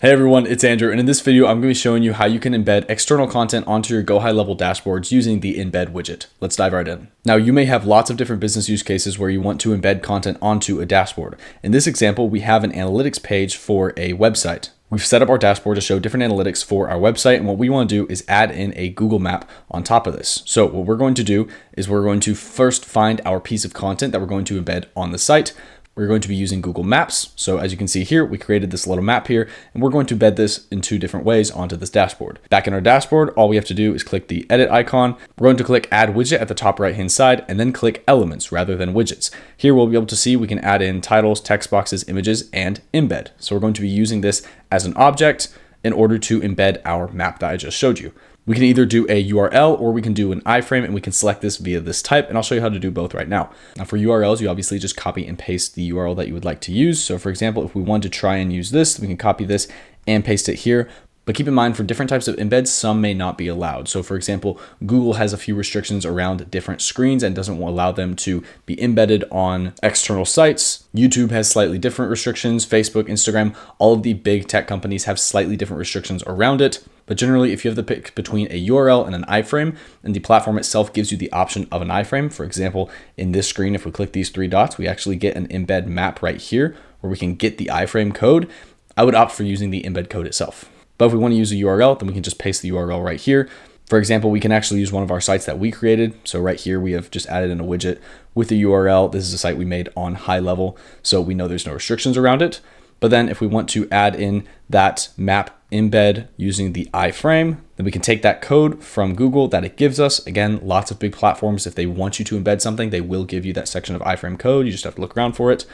Hey everyone, it's Andrew, and in this video, I'm going to be showing you how you can embed external content onto your GoHighLevel dashboards using the embed widget. Let's dive right in. Now, you may have lots of different business use cases where you want to embed content onto a dashboard. In this example, we have an analytics page for a website. We've set up our dashboard to show different analytics for our website, and what we want to do is add in a Google map on top of this. So what we're going to do is we're going to first find our piece of content that we're going to embed on the site. We're going to be using Google Maps. So as you can see here, we created this little map here, and we're going to embed this in two different ways onto this dashboard. Back in our dashboard, all we have to do is click the edit icon. We're going to click add widget at the top right-hand side, and then click elements rather than widgets. Here we'll be able to see we can add in titles, text boxes, images, and embed. So we're going to be using this as an object in order to embed our map that I just showed you. We can either do a URL or we can do an iframe, and we can select this via this type, and I'll show you how to do both right now. Now for URLs, you obviously just copy and paste the URL that you would like to use. So for example, if we want to try and use this, we can copy this and paste it here. But keep in mind, for different types of embeds, some may not be allowed. So for example, Google has a few restrictions around different screens and doesn't allow them to be embedded on external sites. YouTube has slightly different restrictions. Facebook, Instagram, all of the big tech companies have slightly different restrictions around it. But generally, if you have to pick between a URL and an iframe, and the platform itself gives you the option of an iframe, for example, in this screen, if we click these three dots, we actually get an embed map right here where we can get the iframe code. I would opt for using the embed code itself. But if we want to use a URL, then we can just paste the URL right here. For example, we can actually use one of our sites that we created. So right here, we have just added in a widget with the URL. This is a site we made on GoHighLevel, so we know there's no restrictions around it. But then if we want to add in that map embed using the iframe, then we can take that code from Google that it gives us. Again, lots of big platforms, if they want you to embed something, they will give you that section of iframe code. You just have to look around for it.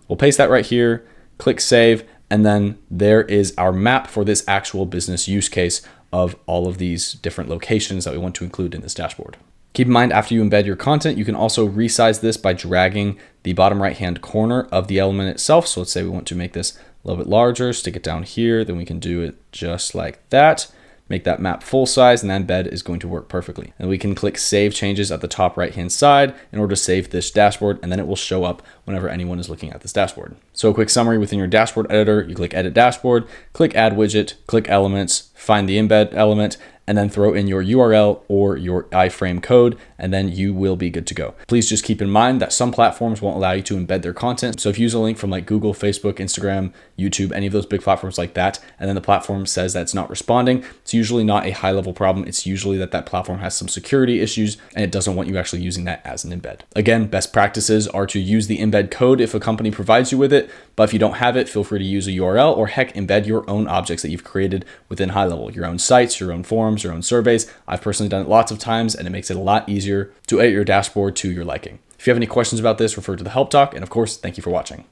We'll paste that right here, click save, and then there is our map for this actual business use case of all of these different locations that we want to include in this dashboard. Keep in mind, after you embed your content, you can also resize this by dragging the bottom right-hand corner of the element itself. So let's say we want to make this a little bit larger, stick it down here, then we can do it just like that. Make that map full size, and that embed is going to work perfectly. And we can click save changes at the top right-hand side in order to save this dashboard, and then it will show up whenever anyone is looking at this dashboard. So a quick summary: within your dashboard editor, you click edit dashboard, click add widget, click elements, find the embed element, and then throw in your URL or your iframe code, and then you will be good to go. Please just keep in mind that some platforms won't allow you to embed their content. So if you use a link from like Google, Facebook, Instagram, YouTube, any of those big platforms like that, and then the platform says that it's not responding, it's usually not a high-level problem. It's usually that platform has some security issues and it doesn't want you actually using that as an embed. Again, best practices are to use the embed code if a company provides you with it, but if you don't have it, feel free to use a URL, or heck, embed your own objects that you've created within GoHighLevel, your own sites, your own forums, your own surveys. I've personally done it lots of times, and it makes it a lot easier to edit your dashboard to your liking. If you have any questions about this, refer to the help talk. And of course, thank you for watching.